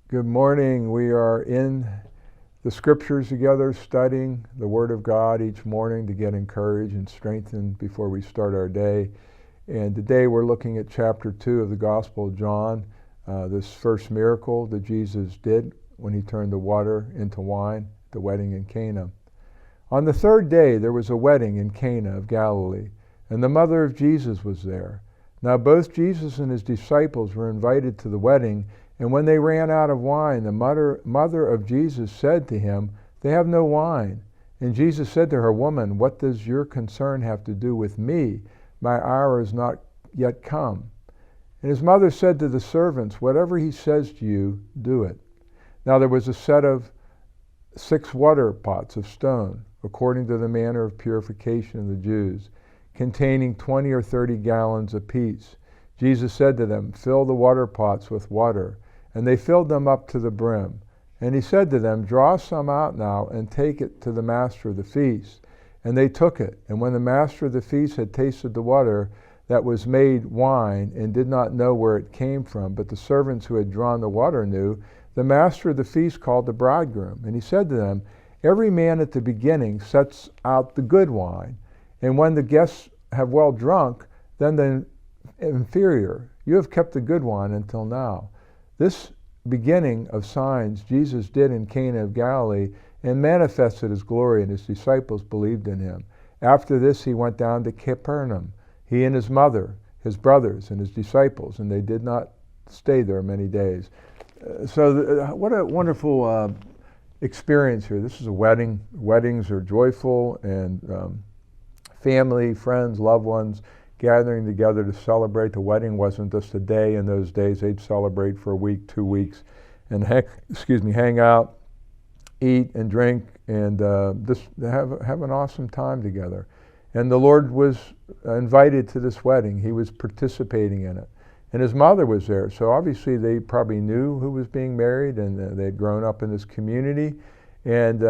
Good morning. We are in the scriptures together, studying the Word of God each morning to get encouraged and strengthened before we start our day. And today we're looking at chapter 2 of the Gospel of John, this first miracle that Jesus did when he turned the water into wine, the wedding in Cana. On the third day there was a wedding in Cana of Galilee, and the mother of Jesus was there. Now both Jesus and his disciples were invited to the wedding, and when they ran out of wine, the mother of Jesus said to him, "They have no wine." And Jesus said to her, "Woman, what does your concern have to do with me? My hour is not yet come." And his mother said to the servants, "Whatever he says to you, do it." Now there was a set of 6 water pots of stone, according to the manner of purification of the Jews, containing 20 or 30 gallons apiece. Jesus said to them, "Fill the water pots with water." And they filled them up to the brim. And he said to them, "Draw some out now and take it to the master of the feast." And they took it. And when the master of the feast had tasted the water that was made wine, and did not know where it came from, but the servants who had drawn the water knew, the master of the feast called the bridegroom. And he said to them, "Every man at the beginning sets out the good wine, and when the guests have well drunk, then the inferior. You have kept the good wine until now." This beginning of signs Jesus did in Cana of Galilee and manifested his glory, and his disciples believed in him. After this he went down to Capernaum, he and his mother, his brothers, and his disciples, and they did not stay there many days. What a wonderful experience here. This is a wedding. Weddings are joyful, and family, friends, loved ones gathering together to celebrate. The wedding wasn't just a day in those days. They'd celebrate for a week, 2 weeks, and hang out, eat and drink, and just have an awesome time together. And the Lord was invited to this wedding. He was participating in it. And his mother was there. So obviously they probably knew who was being married, and they'd grown up in this community. And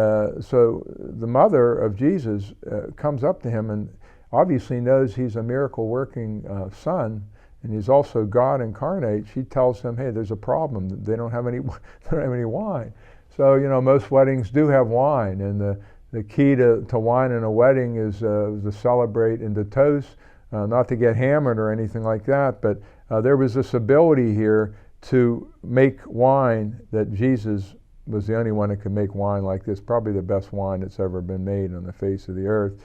so the mother of Jesus comes up to him and obviously knows he's a miracle-working son, and he's also God incarnate. She tells him, "Hey, there's a problem. They don't have any wine." So most weddings do have wine, and the key to wine in a wedding is to celebrate and to toast, not to get hammered or anything like that. But there was this ability here to make wine that Jesus was the only one that could make wine like this, probably the best wine that's ever been made on the face of the earth.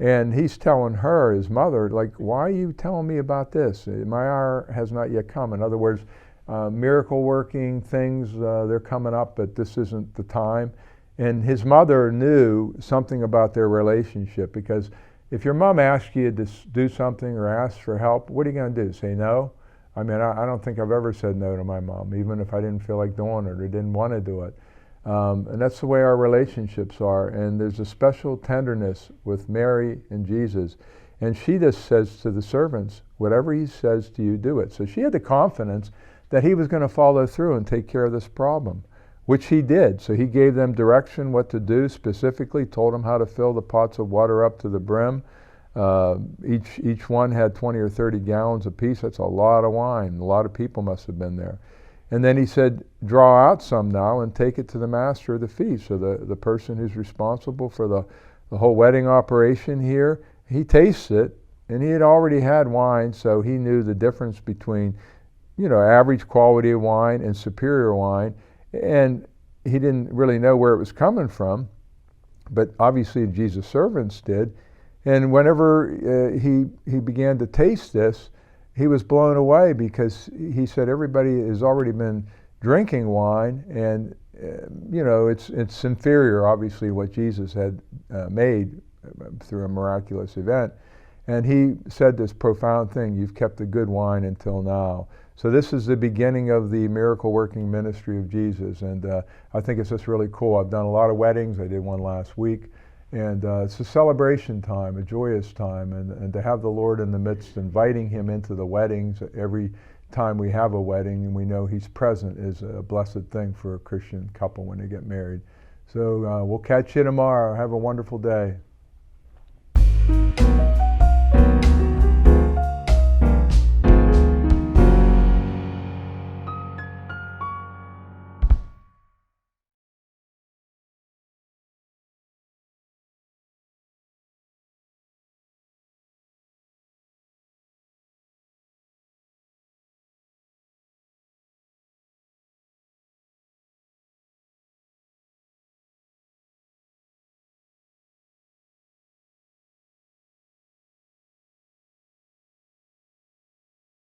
And he's telling her, his mother, like, "Why are you telling me about this? My hour has not yet come." In other words, miracle working things, they're coming up, but this isn't the time. And his mother knew something about their relationship, because if your mom asks you to do something or asks for help, what are you going to do? Say no? I mean, I don't think I've ever said no to my mom, even if I didn't feel like doing it or didn't want to do it. And that's the way our relationships are. And there's a special tenderness with Mary and Jesus. And she just says to the servants, "Whatever he says to you, do it." So she had the confidence that he was going to follow through and take care of this problem, which he did. So he gave them direction what to do specifically, told them how to fill the pots of water up to the brim. Each one had 20 or 30 gallons apiece. That's a lot of wine. A lot of people must have been there. And then he said, "Draw out some now and take it to the master of the feast." So the person who's responsible for the whole wedding operation here, he tastes it, and he had already had wine, so he knew the difference between average quality of wine and superior wine. And he didn't really know where it was coming from, but obviously Jesus' servants did. And whenever he began to taste this, he was blown away, because he said everybody has already been drinking wine, and it's inferior, obviously, what Jesus had made through a miraculous event. And he said this profound thing: "You've kept the good wine until now." So this is the beginning of the miracle-working ministry of Jesus, and I think it's just really cool. I've done a lot of weddings. I did one last week. And it's a celebration time, a joyous time, and to have the Lord in the midst, inviting him into the weddings every time we have a wedding, and we know he's present, is a blessed thing for a Christian couple when they get married. So we'll catch you tomorrow. Have a wonderful day.